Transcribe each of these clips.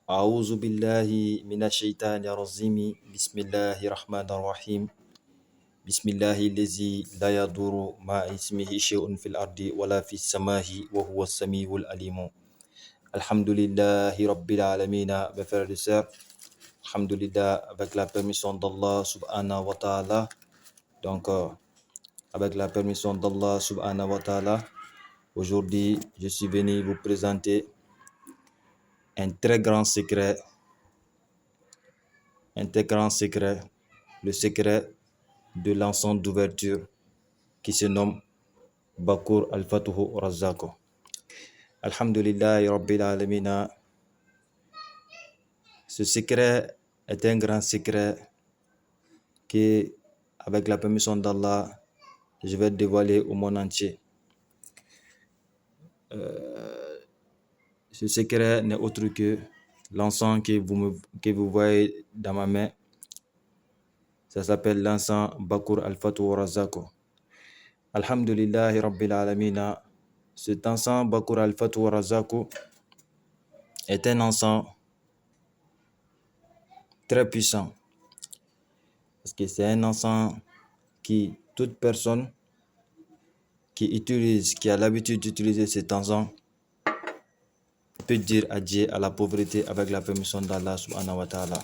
أعوذ بالله من الشيطان الرجيم بسم الله الرحمن الرحيم بسم الله الذي لا يضر مع اسمه شيء في الأرض ولا في السماء وهو السميع العليم الحمد لله رب العالمين mes frères et sœurs Alhamdulillah avec la permission d'Allah subhanahu wa ta'ala donc avec la permission d'Allah subhanahu wa ta'ala aujourd'hui je suis venu vous présenter un très grand secret, le secret de l'encens d'ouverture qui se nomme Bakur al-Fatuhu Razako. Alhamdulillah Rabbil Alamina. Ce secret est un grand secret qui, avec la permission d'Allah, je vais dévoiler au monde entier. Ce secret n'est autre que l'encens que vous voyez dans ma main. Ça s'appelle l'encens Bakur al-Fatuhu Razako. Alhamdulillah Rabbil Alamina. Cet encens Bakur al-Fatuhu Razako est un encens très puissant parce que c'est un encens qui, toute personne qui a l'habitude d'utiliser cet encens peut dire adieu à la pauvreté avec la permission d'Allah subhanahu wa ta'ala.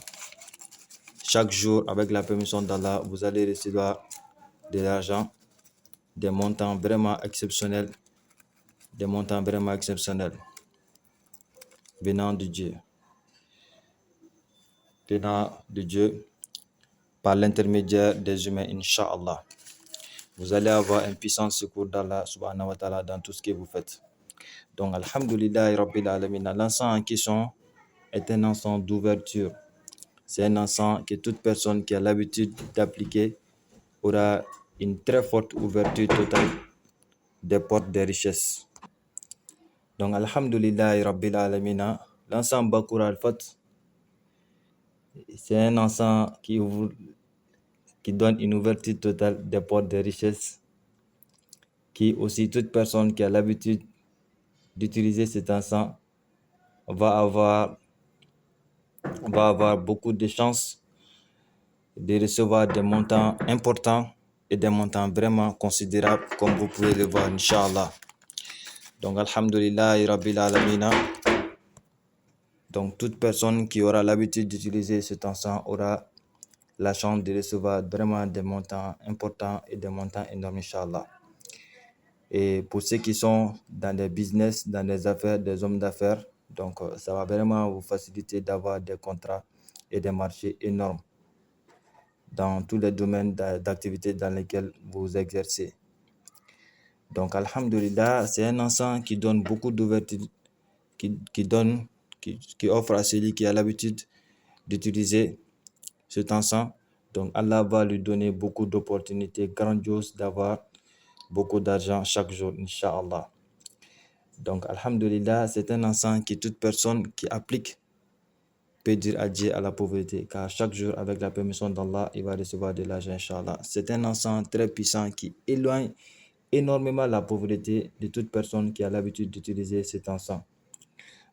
Chaque jour, avec la permission d'Allah, vous allez recevoir de l'argent, des montants vraiment exceptionnels, venant de Dieu, par l'intermédiaire des humains, Inch'Allah. Vous allez avoir un puissant secours d'Allah subhanahu wa ta'ala dans tout ce que vous faites. Donc, Alhamdulillah Rabbil Alamin, l'encens en question est un encens d'ouverture. C'est un encens que toute personne qui a l'habitude d'appliquer aura une très forte ouverture totale des portes des richesses. Donc, Alhamdulillah Rabbil Alamin, l'encens Bakur al-Fat, c'est un encens qui donne une ouverture totale des portes des richesses, qui aussi toute personne qui a l'habitude d'utiliser cet encens va avoir beaucoup de chances de recevoir des montants importants et des montants vraiment considérables, comme vous pouvez le voir, Inch'Allah. Donc, Alhamdulillah Rabbil Alamina. Donc, toute personne qui aura l'habitude d'utiliser cet encens aura la chance de recevoir vraiment des montants importants et des montants énormes, Inch'Allah. Et pour ceux qui sont dans des business, dans des affaires, des hommes d'affaires, donc ça va vraiment vous faciliter d'avoir des contrats et des marchés énormes dans tous les domaines d'activité dans lesquels vous exercez. Donc, Alhamdulillah, c'est un encens qui donne beaucoup d'ouverture, qui offre à celui qui a l'habitude d'utiliser cet encens. Donc, Allah va lui donner beaucoup d'opportunités grandioses d'avoir beaucoup d'argent chaque jour, Inch'Allah. Donc, Alhamdulillah, c'est un encens que toute personne qui applique peut dire adieu à la pauvreté, car chaque jour, avec la permission d'Allah, il va recevoir de l'argent, Inch'Allah. C'est un encens très puissant qui éloigne énormément la pauvreté de toute personne qui a l'habitude d'utiliser cet encens.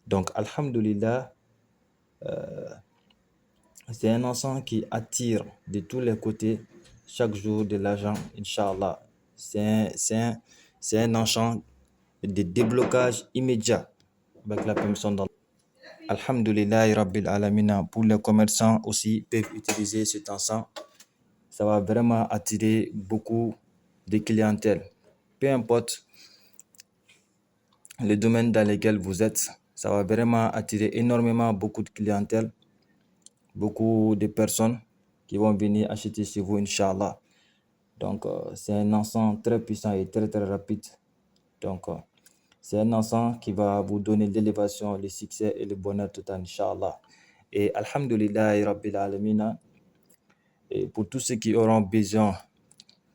Donc, Alhamdulillah, c'est un encens qui attire de tous les côtés chaque jour de l'argent, Inch'Allah. C'est un encens de déblocage immédiat avec la permission d'Allah. Alhamdulillah Rabbil Alamina. Pour les commerçants aussi peuvent utiliser cet encens. Ça va vraiment attirer beaucoup de clientèle. Peu importe le domaine dans lequel vous êtes, ça va vraiment attirer énormément beaucoup de clientèle, beaucoup de personnes qui vont venir acheter chez vous, Inch'Allah. Donc, c'est un encens très puissant et très très rapide. Donc, c'est un encens qui va vous donner l'élévation, le succès et le bonheur total, Inch'Allah. Et Alhamdulillah Rabbil Alamina. Et pour tous ceux qui auront besoin,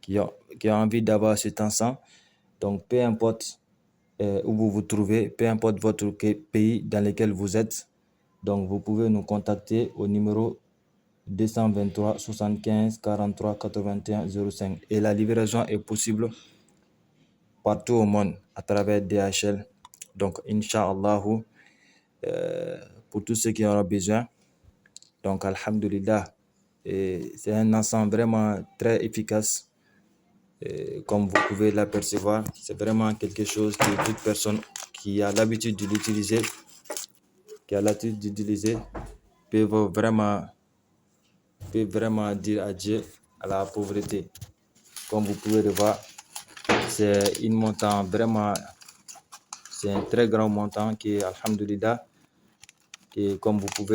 qui ont envie d'avoir cet encens, donc peu importe où vous vous trouvez, peu importe votre pays dans lequel vous êtes, donc vous pouvez nous contacter au numéro 223 75 43 81 05 et la livraison est possible partout au monde à travers DHL. Donc Inch'Allah, pour tous ceux qui en auront besoin. Donc, alhamdulillah, c'est un ensemble vraiment très efficace. Comme vous pouvez l'apercevoir, c'est vraiment quelque chose que toute personne qui a l'habitude de l'utiliser, peut vraiment dire adieu à la pauvreté. Comme vous pouvez le voir, c'est un montant vraiment, c'est un très grand montant qui est, alhamdulillah, et comme vous pouvez